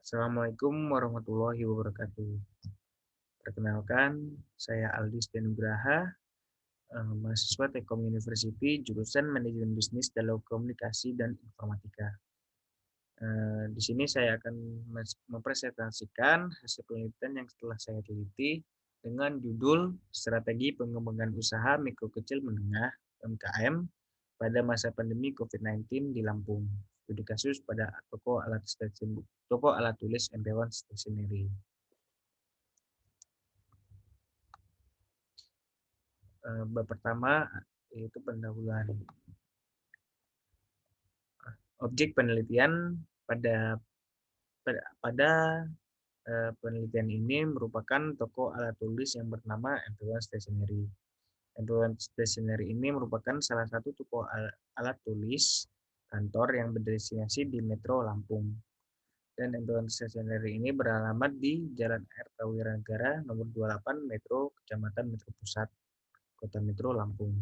Assalamualaikum warahmatullahi wabarakatuh. Perkenalkan, saya Aldis Denugraha, mahasiswa Telkom University, jurusan Manajemen Bisnis Telekomunikasi dan Informatika. Di sini saya akan mempresentasikan hasil penelitian yang setelah saya teliti dengan judul Strategi Pengembangan Usaha Mikro Kecil Menengah (UMKM) pada masa pandemi COVID-19 di Lampung. Studi kasus pada toko alat tulis MP1 Stationery. Bab pertama yaitu pendahuluan. Objek penelitian pada pada penelitian ini merupakan toko alat tulis yang bernama MP1 Stationery. MP1 Stationery ini merupakan salah satu toko alat tulis kantor yang berdestinasi di Metro Lampung. Dan MP1 Stationery ini beralamat di Jalan R. Prawiranegara nomor 28 Metro, Kecamatan Metro Pusat, Kota Metro Lampung.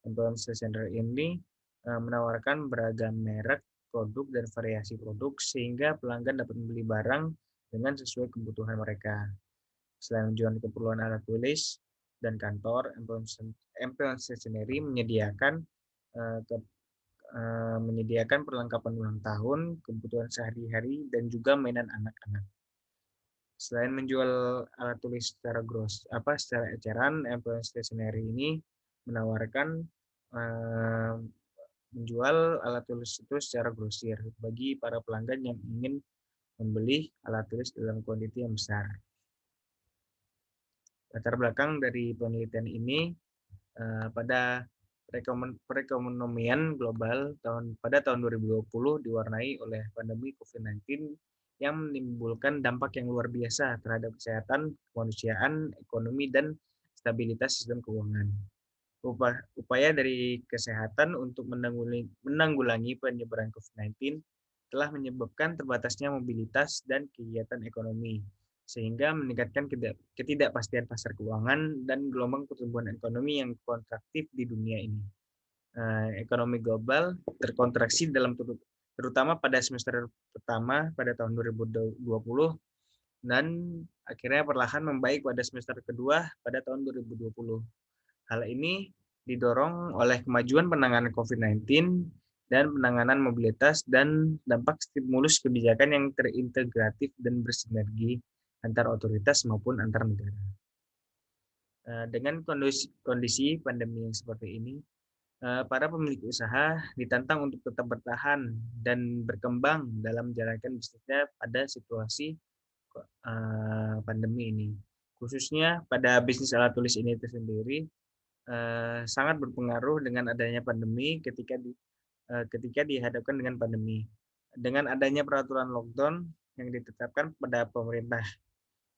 MP1 Stationery ini menawarkan beragam merek, produk, dan variasi produk sehingga pelanggan dapat membeli barang dengan sesuai kebutuhan mereka. Selain menjual keperluan alat tulis dan kantor, MP1 Stationery menyediakan perlengkapan ulang tahun, kebutuhan sehari-hari, dan juga mainan anak-anak. Selain menjual alat tulis secara eceran, MP1 Stationery ini menawarkan menjual alat tulis itu secara grosir bagi para pelanggan yang ingin membeli alat tulis dalam kuantiti yang besar. Latar belakang dari penelitian ini pada perekonomian global pada tahun 2020 diwarnai oleh pandemi COVID-19 yang menimbulkan dampak yang luar biasa terhadap kesehatan, kemanusiaan, ekonomi, dan stabilitas sistem keuangan. Upaya dari kesehatan untuk menanggulangi penyebaran COVID-19 telah menyebabkan terbatasnya mobilitas dan kegiatan ekonomi, sehingga meningkatkan ketidakpastian pasar keuangan dan gelombang pertumbuhan ekonomi yang kontraktif di dunia ini. Ekonomi global terkontraksi terutama pada semester pertama pada tahun 2020 dan akhirnya perlahan membaik pada semester kedua pada tahun 2020. Hal ini didorong oleh kemajuan penanganan COVID-19 dan penanganan mobilitas dan dampak stimulus kebijakan yang terintegratif dan bersinergi antar otoritas maupun antar negara. Dengan kondisi pandemi yang seperti ini, para pemilik usaha ditantang untuk tetap bertahan dan berkembang dalam menjalankan bisnisnya pada situasi pandemi ini. Khususnya pada bisnis alat tulis ini tersendiri, sangat berpengaruh dengan adanya pandemi ketika dihadapkan dengan pandemi. Dengan adanya peraturan lockdown yang ditetapkan pada pemerintah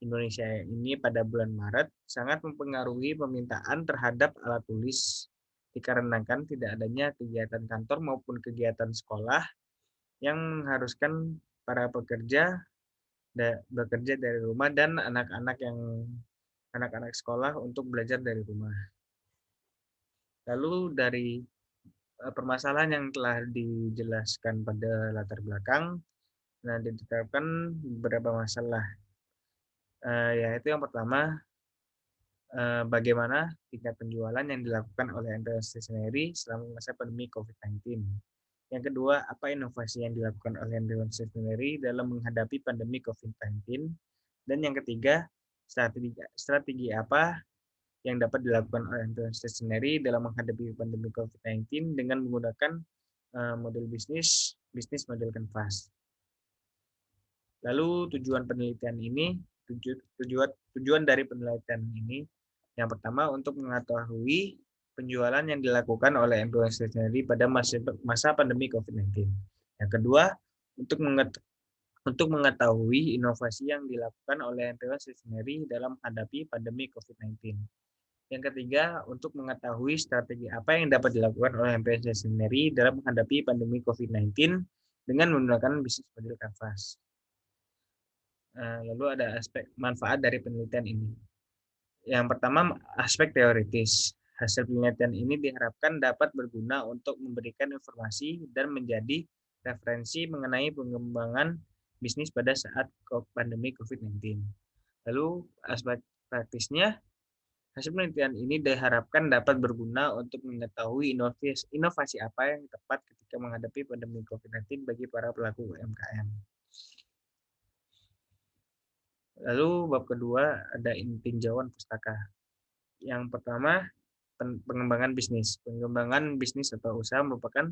Indonesia ini pada bulan Maret sangat mempengaruhi permintaan terhadap alat tulis dikarenakan tidak adanya kegiatan kantor maupun kegiatan sekolah yang mengharuskan para pekerja bekerja dari rumah dan anak-anak sekolah untuk belajar dari rumah. Lalu dari permasalahan yang telah dijelaskan pada latar belakang, nah ditetapkan beberapa masalah, yaitu yang pertama, bagaimana tingkat penjualan yang dilakukan oleh MP1 Stationery selama masa pandemi COVID-19. Yang kedua, apa inovasi yang dilakukan oleh MP1 Stationery dalam menghadapi pandemi COVID-19. Dan yang ketiga, strategi apa yang dapat dilakukan oleh MP1 Stationery dalam menghadapi pandemi COVID-19 dengan menggunakan model bisnis model kanvas. Lalu tujuan dari penelitian ini, yang pertama untuk mengetahui penjualan yang dilakukan oleh MP1 Stationery pada masa pandemi COVID-19. Yang kedua, untuk mengetahui inovasi yang dilakukan oleh MP1 Stationery dalam menghadapi pandemi COVID-19. Yang ketiga, untuk mengetahui strategi apa yang dapat dilakukan oleh MP1 Stationery dalam menghadapi pandemi COVID-19 dengan menggunakan bisnis model kanvas. Lalu ada aspek manfaat dari penelitian ini. Yang pertama, aspek teoritis. Hasil penelitian ini diharapkan dapat berguna untuk memberikan informasi dan menjadi referensi mengenai pengembangan bisnis pada saat pandemi COVID-19. Lalu aspek praktisnya, hasil penelitian ini diharapkan dapat berguna untuk mengetahui inovasi apa yang tepat ketika menghadapi pandemi COVID-19 bagi para pelaku UMKM. Lalu bab kedua ada tinjauan pustaka. Yang pertama, pengembangan bisnis. Pengembangan bisnis atau usaha merupakan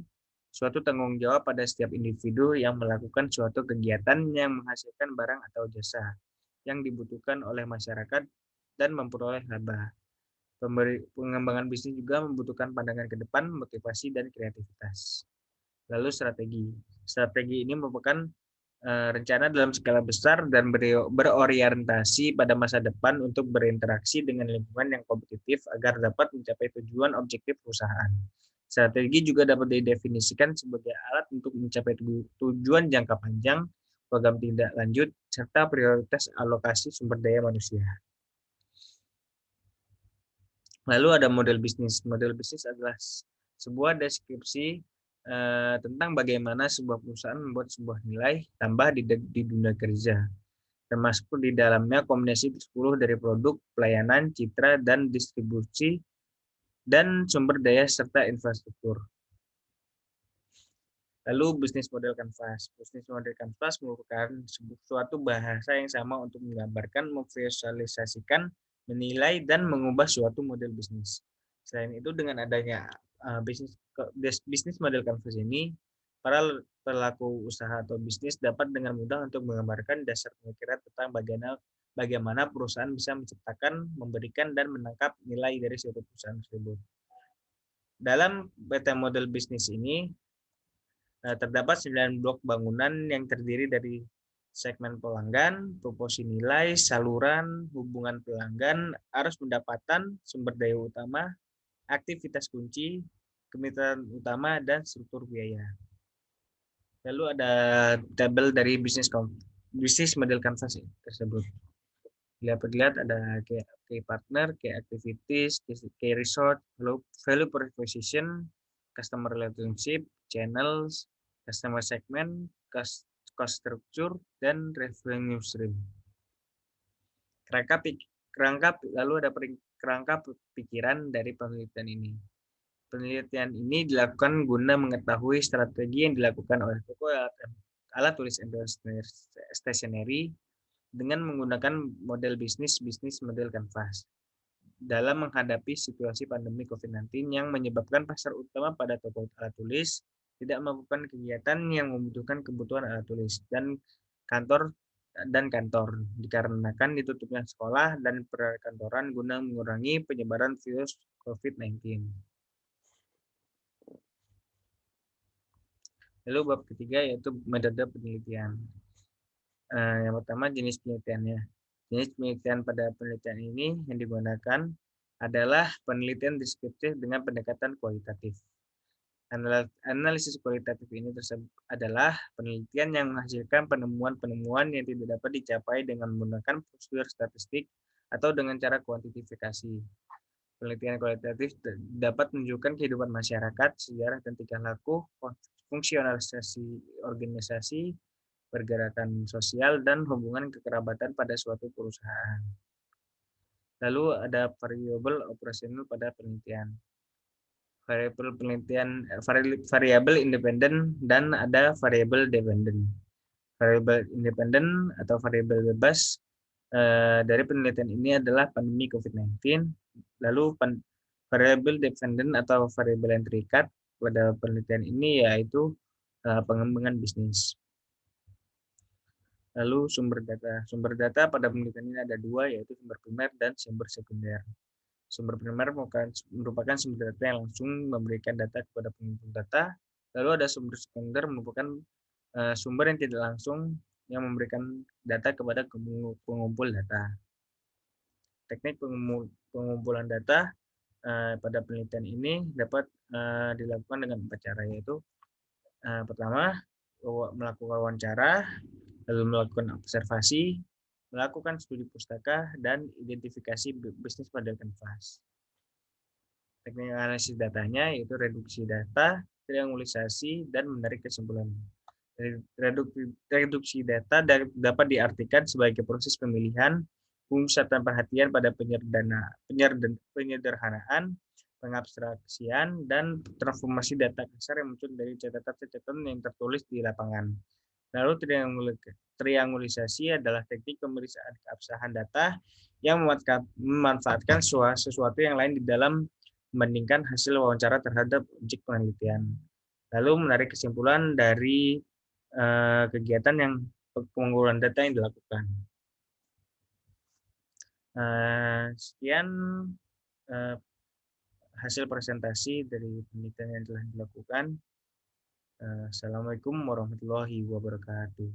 suatu tanggung jawab pada setiap individu yang melakukan suatu kegiatan yang menghasilkan barang atau jasa yang dibutuhkan oleh masyarakat dan memperoleh laba. Pengembangan bisnis juga membutuhkan pandangan ke depan, motivasi, dan kreativitas. Lalu strategi. Strategi ini merupakan rencana dalam skala besar dan berorientasi pada masa depan untuk berinteraksi dengan lingkungan yang kompetitif agar dapat mencapai tujuan objektif perusahaan. Strategi juga dapat didefinisikan sebagai alat untuk mencapai tujuan jangka panjang, program tindak lanjut, serta prioritas alokasi sumber daya manusia. Lalu ada model bisnis. Model bisnis adalah sebuah deskripsi tentang bagaimana sebuah perusahaan membuat sebuah nilai tambah di dunia kerja, termasuk di dalamnya kombinasi 10 dari produk, pelayanan, citra, dan distribusi, dan sumber daya serta infrastruktur. Lalu bisnis model kanvas. Bisnis model kanvas merupakan suatu bahasa yang sama untuk menggambarkan, memvisualisasikan, menilai, dan mengubah suatu model bisnis. Selain itu, dengan adanya bisnis model kanvas ini, para pelaku usaha atau bisnis dapat dengan mudah untuk menggambarkan dasar pemikiran tentang bagaimana perusahaan bisa menciptakan, memberikan, dan menangkap nilai dari suatu perusahaan tersebut. Dalam beta model bisnis ini, terdapat 9 blok bangunan yang terdiri dari segmen pelanggan, proporsi nilai, saluran, hubungan pelanggan, arus pendapatan, sumber daya utama, aktivitas kunci, kemitraan utama, dan struktur biaya. Lalu ada tabel dari bisnis model canvas tersebut. Dilihat ada key partner, key activities, key resort, value proposition, customer relationship, channels, customer segment, cost structure, dan revenue stream. Lalu ada kerangka pikiran dari penelitian ini. Penelitian ini dilakukan guna mengetahui strategi yang dilakukan oleh toko alat tulis stationery dengan menggunakan model bisnis model kanvas dalam menghadapi situasi pandemi COVID-19 yang menyebabkan pasar utama pada toko alat tulis tidak melakukan kegiatan yang membutuhkan kebutuhan alat tulis dan kantor dikarenakan ditutupnya sekolah dan perkantoran guna mengurangi penyebaran virus COVID-19. Lalu bab ketiga yaitu metode penelitian. Yang pertama jenis penelitiannya. Jenis penelitian pada penelitian ini yang digunakan adalah penelitian deskriptif dengan pendekatan kualitatif. Analisis kualitatif ini adalah penelitian yang menghasilkan penemuan-penemuan yang tidak dapat dicapai dengan menggunakan prosedur statistik atau dengan cara kuantifikasi. Penelitian kualitatif dapat menunjukkan kehidupan masyarakat, sejarah dan tingkah laku, fungsionalisasi organisasi, pergerakan sosial, dan hubungan kekerabatan pada suatu perusahaan. Lalu ada variabel operasional pada penelitian. Variabel independen dan ada variabel dependen. Variabel independen atau variabel bebas dari penelitian ini adalah pandemi COVID-19. Lalu variabel dependen atau variabel yang terikat pada penelitian ini yaitu pengembangan bisnis. Lalu sumber data. Sumber data pada penelitian ini ada dua, yaitu sumber primer dan sumber sekunder. Sumber primer merupakan sumber data yang langsung memberikan data kepada pengumpul data. Lalu ada sumber sekunder merupakan sumber yang tidak langsung yang memberikan data kepada pengumpul data. Teknik pengumpulan data pada penelitian ini dapat dilakukan dengan 4 cara, yaitu pertama, melakukan wawancara, lalu melakukan observasi, melakukan studi pustaka, dan identifikasi bisnis model kanvas. Teknik analisis datanya yaitu reduksi data, triangulisasi, dan menarik kesimpulan. Reduksi data dapat diartikan sebagai proses pemilihan, pemusatan perhatian pada penyederhanaan, pengabstraksian, dan transformasi data kasar yang muncul dari catatan-catatan yang tertulis di lapangan. Lalu triangulisasi adalah teknik pemeriksaan keabsahan data yang memanfaatkan sesuatu yang lain di dalam membandingkan hasil wawancara terhadap objek penelitian. Lalu menarik kesimpulan dari kegiatan yang pengumpulan data yang dilakukan. Sekian hasil presentasi dari penelitian yang telah dilakukan. Assalamualaikum warahmatullahi wabarakatuh.